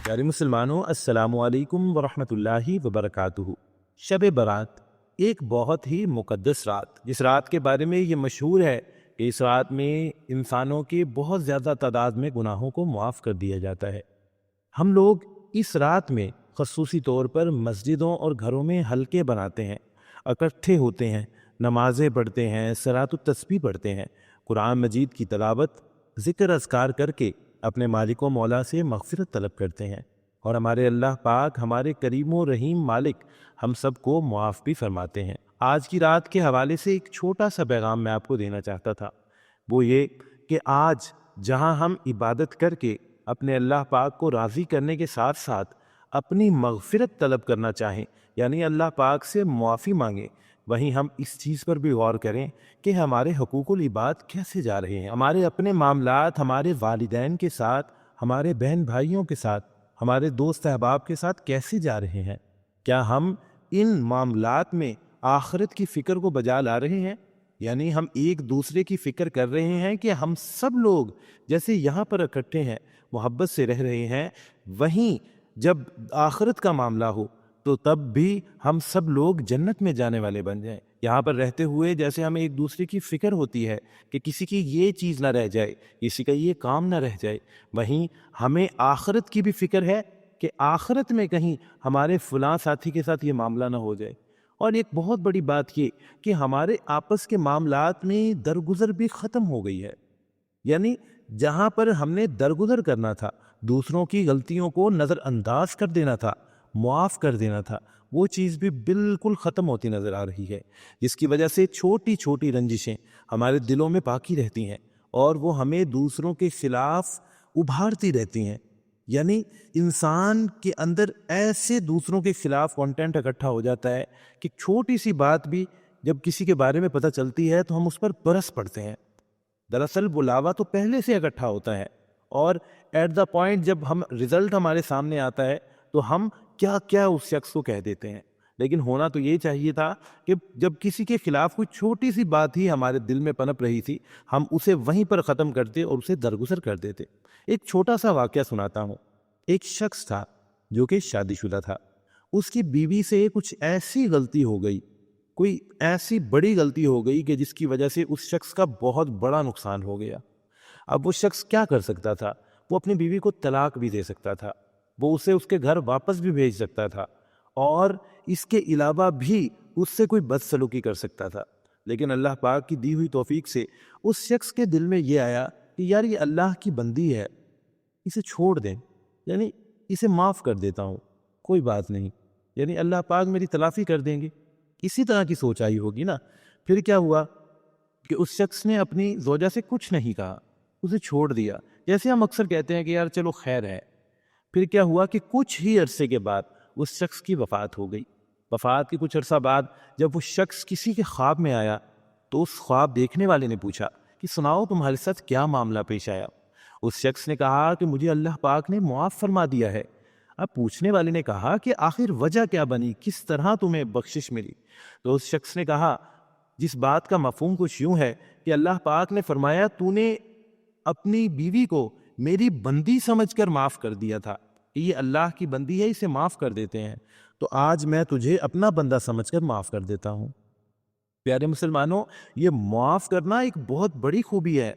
پیارے مسلمانوں، السلام علیکم ورحمۃ اللہ وبرکاتہ۔ شب برات ایک بہت ہی مقدس رات، جس رات کے بارے میں یہ مشہور ہے کہ اس رات میں انسانوں کے بہت زیادہ تعداد میں گناہوں کو معاف کر دیا جاتا ہے۔ ہم لوگ اس رات میں خصوصی طور پر مسجدوں اور گھروں میں حلقے بناتے ہیں، اکٹھے ہوتے ہیں، نمازیں پڑھتے ہیں، صلاۃ التسبیح پڑھتے ہیں، قرآن مجید کی تلاوت، ذکر اذکار کر کے اپنے مالک و مولا سے مغفرت طلب کرتے ہیں، اور ہمارے اللہ پاک، ہمارے کریم و رحیم مالک ہم سب کو معاف بھی فرماتے ہیں۔ آج کی رات کے حوالے سے ایک چھوٹا سا پیغام میں آپ کو دینا چاہتا تھا، وہ یہ کہ آج جہاں ہم عبادت کر کے اپنے اللہ پاک کو راضی کرنے کے ساتھ ساتھ اپنی مغفرت طلب کرنا چاہیں، یعنی اللہ پاک سے معافی مانگیں، وہیں ہم اس چیز پر بھی غور کریں کہ ہمارے حقوق العباد کیسے جا رہے ہیں، ہمارے اپنے معاملات ہمارے والدین کے ساتھ، ہمارے بہن بھائیوں کے ساتھ، ہمارے دوست احباب کے ساتھ کیسے جا رہے ہیں۔ کیا ہم ان معاملات میں آخرت کی فکر کو بجا لا رہے ہیں؟ یعنی ہم ایک دوسرے کی فکر کر رہے ہیں کہ ہم سب لوگ جیسے یہاں پر اکٹھے ہیں، محبت سے رہ رہے ہیں، وہیں جب آخرت کا معاملہ ہو تو تب بھی ہم سب لوگ جنت میں جانے والے بن جائیں۔ یہاں پر رہتے ہوئے جیسے ہمیں ایک دوسرے کی فکر ہوتی ہے کہ کسی کی یہ چیز نہ رہ جائے، کسی کا یہ کام نہ رہ جائے، وہیں ہمیں آخرت کی بھی فکر ہے کہ آخرت میں کہیں ہمارے فلاں ساتھی کے ساتھ یہ معاملہ نہ ہو جائے۔ اور ایک بہت بڑی بات یہ کہ ہمارے آپس کے معاملات میں درگزر بھی ختم ہو گئی ہے، یعنی جہاں پر ہم نے درگزر کرنا تھا، دوسروں کی غلطیوں کو نظر انداز کر دینا تھا، معاف کر دینا تھا، وہ چیز بھی بالکل ختم ہوتی نظر آ رہی ہے، جس کی وجہ سے چھوٹی چھوٹی رنجشیں ہمارے دلوں میں باقی رہتی ہیں اور وہ ہمیں دوسروں کے خلاف ابھارتی رہتی ہیں۔ یعنی انسان کے اندر ایسے دوسروں کے خلاف کانٹینٹ اکٹھا ہو جاتا ہے کہ چھوٹی سی بات بھی جب کسی کے بارے میں پتہ چلتی ہے تو ہم اس پر برس پڑتے ہیں۔ دراصل بلاوا تو پہلے سے اکٹھا ہوتا ہے، اور ایٹ دا پوائنٹ جب ہم رزلٹ ہمارے سامنے آتا ہے تو ہم کیا کیا اس شخص کو کہہ دیتے ہیں۔ لیکن ہونا تو یہ چاہیے تھا کہ جب کسی کے خلاف کوئی چھوٹی سی بات ہی ہمارے دل میں پنپ رہی تھی، ہم اسے وہیں پر ختم کرتے اور اسے درگزر کر دیتے۔ ایک چھوٹا سا واقعہ سناتا ہوں۔ ایک شخص تھا جو کہ شادی شدہ تھا، اس کی بیوی سے کچھ ایسی غلطی ہو گئی، کوئی ایسی بڑی غلطی ہو گئی کہ جس کی وجہ سے اس شخص کا بہت بڑا نقصان ہو گیا۔ اب وہ شخص کیا کر سکتا تھا؟ وہ اپنی بیوی کو طلاق بھی دے سکتا تھا، وہ اسے اس کے گھر واپس بھی بھیج سکتا تھا، اور اس کے علاوہ بھی اس سے کوئی بدسلوکی کر سکتا تھا۔ لیکن اللہ پاک کی دی ہوئی توفیق سے اس شخص کے دل میں یہ آیا کہ یار یہ اللہ کی بندی ہے، اسے چھوڑ دیں، یعنی اسے معاف کر دیتا ہوں، کوئی بات نہیں، یعنی اللہ پاک میری تلافی کر دیں گے۔ اسی طرح کی سوچ آئی ہوگی نا۔ پھر کیا ہوا کہ اس شخص نے اپنی زوجہ سے کچھ نہیں کہا، اسے چھوڑ دیا، جیسے ہم اکثر کہتے ہیں کہ یار چلو خیر ہے۔ پھر کیا ہوا کہ کچھ ہی عرصے کے بعد اس شخص کی وفات ہو گئی۔ وفات کے کچھ عرصہ بعد جب وہ شخص کسی کے خواب میں آیا تو اس خواب دیکھنے والے نے پوچھا کہ سناؤ تمہارے ساتھ کیا معاملہ پیش آیا؟ اس شخص نے کہا کہ مجھے اللہ پاک نے معاف فرما دیا ہے۔ اب پوچھنے والے نے کہا کہ آخر وجہ کیا بنی، کس طرح تمہیں بخشش ملی؟ تو اس شخص نے کہا جس بات کا مفہوم کچھ یوں ہے کہ اللہ پاک نے فرمایا تو نے اپنی بیوی کو میری بندی سمجھ کر معاف کر دیا تھا کہ یہ اللہ کی بندی ہے، اسے معاف کر دیتے ہیں، تو آج میں تجھے اپنا بندہ سمجھ کر معاف کر دیتا ہوں۔ پیارے مسلمانوں، یہ معاف کرنا ایک بہت بڑی خوبی ہے،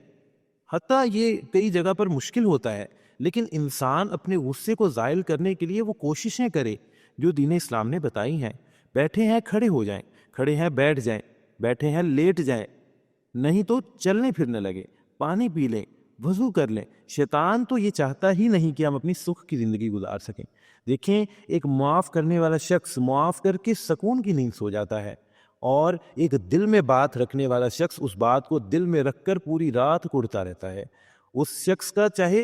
حتیٰ یہ کئی جگہ پر مشکل ہوتا ہے، لیکن انسان اپنے غصے کو زائل کرنے کے لیے وہ کوششیں کرے جو دین اسلام نے بتائی ہیں۔ بیٹھے ہیں کھڑے ہو جائیں، کھڑے ہیں بیٹھ جائیں، بیٹھے ہیں لیٹ جائیں، نہیں تو چلنے پھرنے لگے، پانی پی لیں، وضو کر لیں۔ شیطان تو یہ چاہتا ہی نہیں کہ ہم اپنی سکھ کی زندگی گزار سکیں۔ دیکھیں، ایک معاف کرنے والا شخص معاف کر کے سکون کی نیند سو جاتا ہے، اور ایک دل میں بات رکھنے والا شخص اس بات کو دل میں رکھ کر پوری رات کوڑتا رہتا ہے۔ اس شخص کا چاہے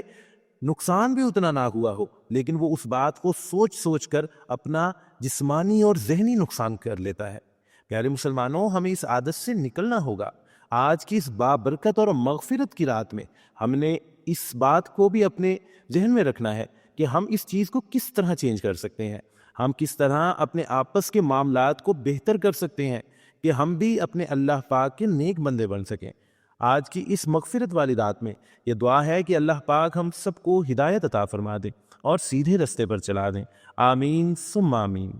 نقصان بھی اتنا نہ ہوا ہو، لیکن وہ اس بات کو سوچ سوچ کر اپنا جسمانی اور ذہنی نقصان کر لیتا ہے۔ پیارے مسلمانوں، ہمیں اس عادت سے نکلنا ہوگا۔ آج کی اس بابرکت اور مغفرت کی رات میں ہم نے اس بات کو بھی اپنے ذہن میں رکھنا ہے کہ ہم اس چیز کو کس طرح چینج کر سکتے ہیں، ہم کس طرح اپنے آپس کے معاملات کو بہتر کر سکتے ہیں کہ ہم بھی اپنے اللہ پاک کے نیک بندے بن سکیں۔ آج کی اس مغفرت والی رات میں یہ دعا ہے کہ اللہ پاک ہم سب کو ہدایت عطا فرما دے اور سیدھے رستے پر چلا دیں۔ آمین ثم آمین۔